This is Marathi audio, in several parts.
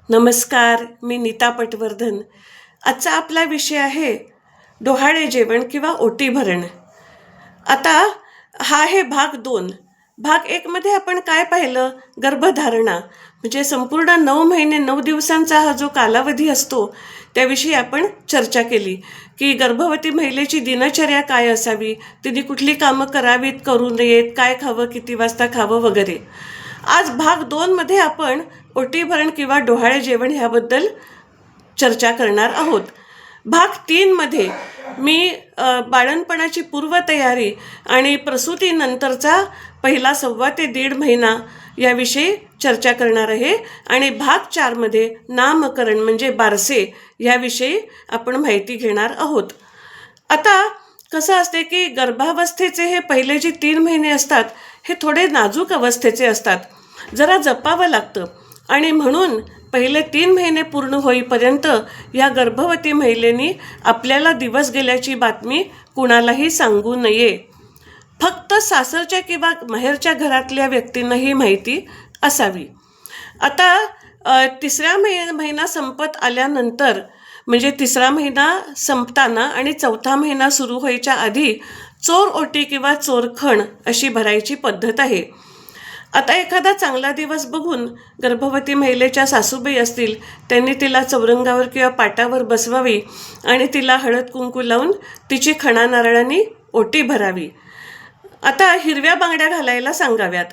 नमस्कार, मी नीता पटवर्धन. आजचा आपला विषय आहे डोहाळे जेवण किंवा ओटी भरण. आता हा आहे भाग 2. भाग 1 मध्ये आपण काय पाहिलं? गर्भधारणा म्हणजे संपूर्ण 9 महिने 9 दिवसांचा हा जो कालावधी असतो त्याविषयी आपण चर्चा केली की गर्भवती महिलेची दिनचर्या काय असावी, तिने कुठली कामं करावीत, करू नयेत, काय खावं, किती वाजता खावं वगैरे. आज भाग 2 मध्ये आपण ओटी भरण किंवा डोहाळे जेवण ह्याबद्दल चर्चा करणार आहोत. भाग 3 मध्ये मी बाळंतपणाची पूर्वतयारी आणि प्रसूतीनंतरचा पहिला 1.25 ते 1.5 महिना याविषयी चर्चा करणार आहे. आणि भाग 4 मध्ये नामकरण म्हणजे बारसे याविषयी आपण माहिती घेणार आहोत. आता कसं असते की गर्भावस्थेचे हे पहिले जे 3 महिने असतात हे थोडे नाजूक अवस्थेचे असतात, जरा जपावं लागतं. आणि म्हणून पहिले 3 महिने पूर्ण होईपर्यंत या गर्भवती महिलेनी आपल्याला दिवस गेल्याची बातमी कुणालाही सांगू नये. फक्त सासरच्या किंवा माहेरच्या घरातल्या व्यक्तींना ही माहिती असावी. आता तिसरा महिना संपत आल्यानंतर म्हणजे तिसरा महिना संपताना आणि चौथा महिना सुरू व्हायच्या आधी चोर ओटी किंवा चोरखण अशी भरायची पद्धत आहे. आता एखादा चांगला दिवस बघून गर्भवती महिलेच्या सासूबाई असतील त्यांनी तिला चौरंगावर किंवा पाटावर बसवावी आणि तिला हळद कुंकू लावून तिची खणा नारळाने ओटी भरावी. आता हिरव्या बांगड्या घालायला सांगाव्यात,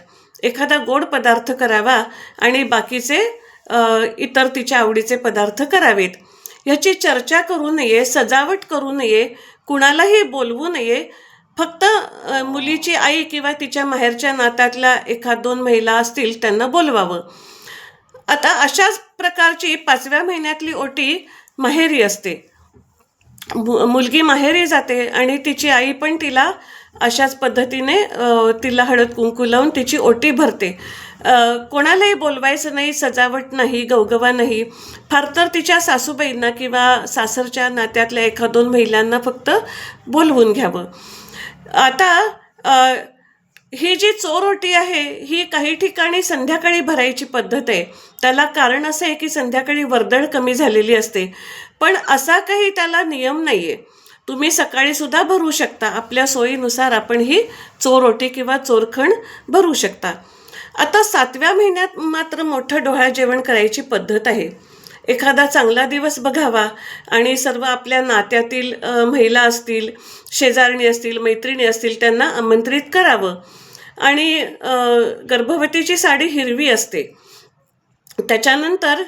एखादा गोड पदार्थ करावा आणि बाकीचे इतर तिच्या आवडीचे पदार्थ करावेत. ह्याची चर्चा करू नये, सजावट करू नये, कुणालाही बोलवू नये. फक्त मुलीची आई किंवा तिच्या माहेरच्या नात्यातल्या 1-2 महिला असतील त्यांना बोलवावं. आता अशाच प्रकारची 5व्या महिन्यातली ओटी माहेरी असते. मुलगी माहेरी जाते आणि तिची आई पण तिला अशाच पद्धतीने तिला हळद कुंकू लावून तिची ओटी भरते. कोणालाही बोलवायचं नाही, सजावट नाही, गवगवा नाही. फार तर तिच्या सासूबाईंना किंवा सासरच्या नात्यातल्या 1-2 महिलांना फक्त बोलवून घ्यावं. आता ही जी चोर ओटी आहे ही काही ठिकाणी संध्याकाळी भरायची पद्धत आहे. त्याला कारण असं आहे की संध्याकाळी वर्दळ कमी झालेली असते. पण असा काही त्याला नियम नाही आहे. तुम्ही सकाळी सुद्धा भरू शकता. आपल्या सोयीनुसार आपण ही चोर ओटी किंवा चोरखण भरू शकता. आता 7व्या महिन्यात मात्र मोठं डोहाळे जेवण करायची पद्धत आहे. एखादा चांगला दिवस बघावा आणि सर्व आपल्या नात्यातील महिला असतील, शेजारणी असतील, मैत्रिणी असतील त्यांना आमंत्रित करावं. आणि गर्भवतीची साडी हिरवी असते. त्याच्यानंतर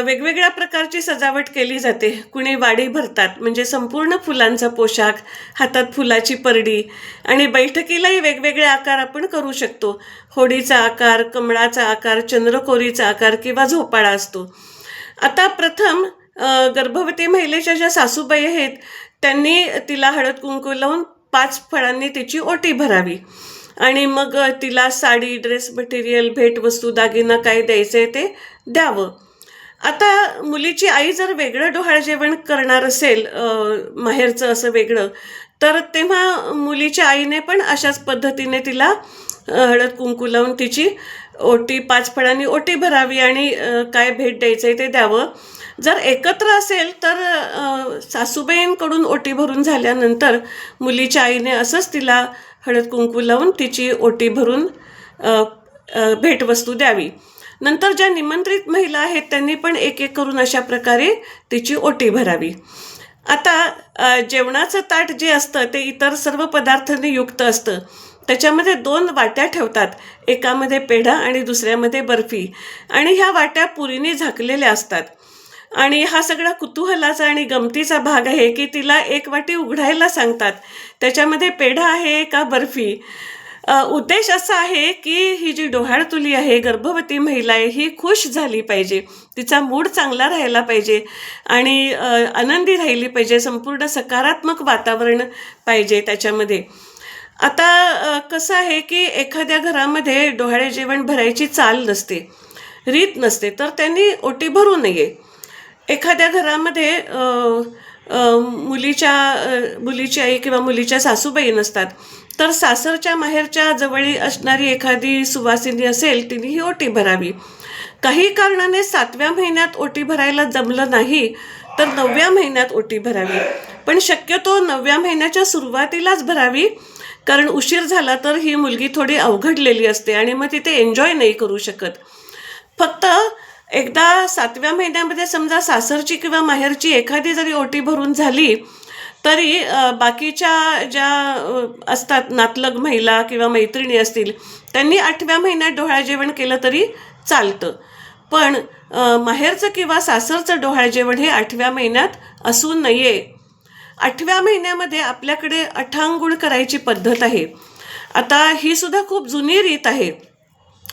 वेगवेगळ्या प्रकारची सजावट केली जाते. कुणी वाडी भरतात म्हणजे संपूर्ण फुलांचा पोशाख, हातात फुलाची परडी. आणि बैठकीलाही वेगवेगळे आकार आपण करू शकतो. होडीचा आकार, कमळाचा आकार, चंद्रकोरीचा आकार किंवा झोपाळा असतो. आता प्रथम गर्भवती महिलेच्या ज्या सासूबाई आहेत त्यांनी तिला हळद कुंकू लावून 5 फळांनी तिची ओटी भरावी. आणि मग तिला साडी, ड्रेस मटेरियल, भेटवस्तू, दागिना काय द्यायचे ते द्यावं. आता मुलीची आई जर वेगळं डोहाळे जेवण करणार असेल, माहेरचं असं वेगळं, तर तेव्हा मुलीच्या आईने पण अशाच पद्धतीने तिला हळद कुंकू लावून तिची ओटी 5 फळांनी ओटी भरावी आणि काय भेट द्यायचं आहे ते द्यावं. जर एकत्र असेल तर सासूबाईंकडून ओटी भरून झाल्यानंतर मुलीच्या आईने असंच तिला हळद कुंकू लावून तिची ओटी भरून भेटवस्तू द्यावी. नंतर ज्या निमंत्रित महिला आहेत त्यांनी पण एक एक करून अशा प्रकारे तिची ओटी भरावी. आता जेवणाचं ताट जे असतं ते इतर सर्व पदार्थांनी युक्त असतं. त्याच्यामध्ये 2 वाट्या ठेवतात, एकामध्ये पेढा आणि दुसऱ्यामध्ये बर्फी. आणि ह्या वाट्या पुरीने झाकलेल्या असतात. आणि हा सगळा कुतूहलाचा आणि गमतीचा भाग आहे की तिला एक वाटी उघडायला सांगतात, त्याच्यामध्ये पेढा आहे का बर्फी. उद्देश असा आहे की ही जी डोहाळतुली आहे, गर्भवती महिला आहे, ही खुश झाली पाहिजे, तिचा मूड चांगला राहायला पाहिजे आणि आनंदी राहिली पाहिजे, संपूर्ण सकारात्मक वातावरण पाहिजे त्याच्यामध्ये. आता कसं आहे की एखाद्या घरामध्ये डोहाळे जेवण भरायची चाल नसते, रीत नसते, तर त्यांनी ओटी भरू नये. एखाद्या घरामध्ये मुलीची आई किंवा मुलीच्या सासूबाई नसतात, तर सासरच्या माहेरच्या जवळी असणारी एखादी सुवासिनी असेल तिने ही ओटी भरावी. काही कारणाने 7व्या महिन्यात ओटी भरायला जमलं नाही तर 9व्या महिन्यात ओटी भरावी, पण शक्यतो 9व्या महिन्याच्या सुरुवातीलाच भरावी, कारण उशीर झाला तर ही मुलगी थोडी अवघडलेली असते आणि मग तिथे एन्जॉय नाही करू शकत. फक्त एकदा 7व्या महिन्यामध्ये समजा सासरची किंवा माहेरची एखादी जरी ओटी भरून झाली तरी बाकीच्या ज्या असतात नातलग महिला किंवा मैत्रिणी असतील त्यांनी 8व्या महिन्यात डोहाळे जेवण केलं तरी चालतं. पण माहेरचं किंवा सासरचं डोहाळे जेवण हे 8व्या महिन्यात असू नये. 8व्या महिन्यामध्ये आपल्याकडे अठांगुळ करायची पद्धत आहे. आता ही सुद्धा खूप जुनी रीत आहे.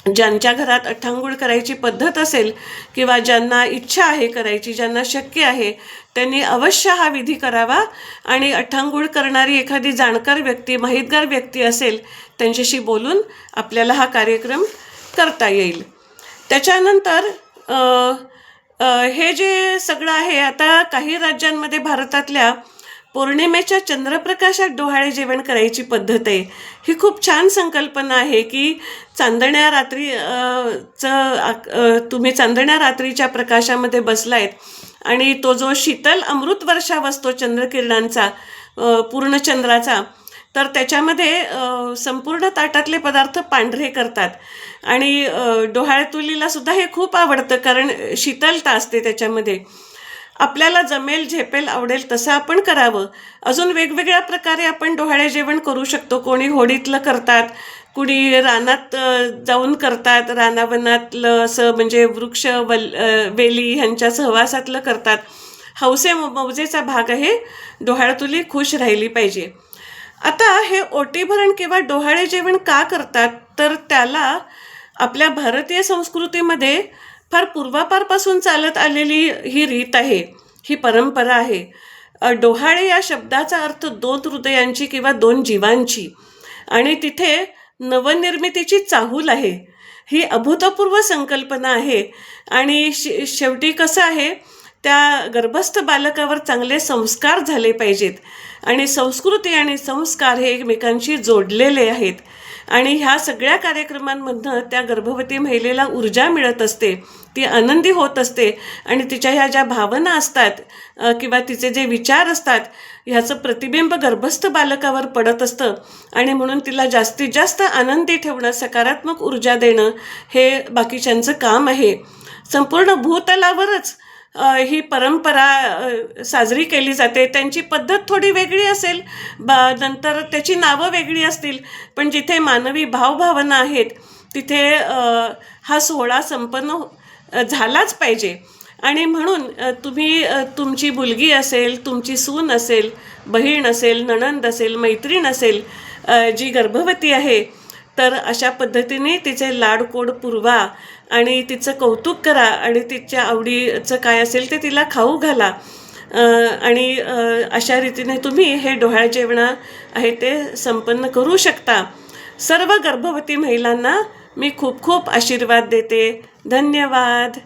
ज्यांच्या घरात अठांगुळ करायची पद्धत असेल किंवा ज्यांना इच्छा आहे करायची, ज्यांना शक्य आहे, त्यांनी अवश्य हा विधी करावा. आणि अठांगुळ करणारी एखादी जाणकार व्यक्ती, माहितगार व्यक्ती असेल त्यांच्याशी बोलून आपल्याला हा कार्यक्रम करता येईल. त्याच्यानंतर हे जे सगळं आहे, आता काही राज्यांमध्ये भारतातल्या पौर्णिमेच्या चंद्रप्रकाशात डोहाळे जेवण करायची पद्धत आहे. ही खूप छान संकल्पना आहे की चांदण्या रात्री तुम्ही चांदण्या रात्रीच्या प्रकाशामध्ये बसलायत आणि तो जो शीतल अमृत वर्षाव असतो चंद्रकिरणांचा, पूर्ण चंद्राचा, तर त्याच्यामध्ये संपूर्ण ताटातले पदार्थ पांढरे करतात. आणि डोहाळे तुलीला सुद्धा हे खूप आवडतं कारण शीतलता असते त्याच्यामध्ये. आपल्याला जमेल, झेपेल, आवडेल तसं आपण करावं. अजून वेगवेगळ्या प्रकारे आपण डोहाळे जेवण करू शकतो. कोणी होडीतलं करतात, कुणी रानात जाऊन करतात, रानावनातलं असं म्हणजे वृक्ष वेली ह्यांच्या सहवासातलं करतात. हौसे मौजेचा भाग आहे. डोहाळेतुली खुश राहिली पाहिजे. आता हे ओटी भरण किंवा डोहाळे जेवण का करतात तर त्याला आपल्या भारतीय संस्कृतीमध्ये फार पूर्वापारपासून चालत आलेली ही रीत आहे, ही परंपरा आहे. डोहाळे या शब्दाचा अर्थ 2 हृदयांची किंवा 2 जीवांची, आणि तिथे नवनिर्मितीची चाहूल आहे. ही अभूतपूर्व संकल्पना आहे. आणि शेवटी कसं आहे, त्या गर्भस्थ बालकावर चांगले संस्कार झाले पाहिजेत. आणि संस्कृती आणि संस्कार हे एकमेकांशी जोडलेले आहेत. आणि ह्या सगळ्या कार्यक्रमांमधनं त्या गर्भवती महिलेला ऊर्जा मिळत असते, ती आनंदी होत असते आणि तिच्या ह्या ज्या भावना असतात किंवा तिचे जे विचार असतात ह्याचं प्रतिबिंब गर्भस्थ बालकावर पडत असतं. आणि म्हणून तिला जास्तीत जास्त आनंदी ठेवणं, सकारात्मक ऊर्जा देणं हे बाकीच्यांचं काम आहे. संपूर्ण भूतलावरच ही परंपरा साजरी केली जाते. त्यांची पद्धत थोडी वेगळी असेल, नंतर त्याची नावं वेगळी असतील, पण जिथे मानवी भावभावना आहेत तिथे हा सोहळा संपन्न झालाच पाहिजे. आणि म्हणून तुम्ही तुमची मुलगी असेल, तुमची सून असेल, बहीण असेल, नणंद असेल, मैत्रीण असेल जी गर्भवती आहे, तर अशा पद्धतीने तिचे लाडकोड पुरवा आणि तिचं कौतुक करा आणि तिच्या आवडीचं काय असेल ते तिला खाऊ घाला. आणि अशा रीतीने तुम्ही हे डोहाळे जेवण आहे ते संपन्न करू शकता. सर्व गर्भवती महिलांना मी खूप खूप आशीर्वाद देते. धन्यवाद.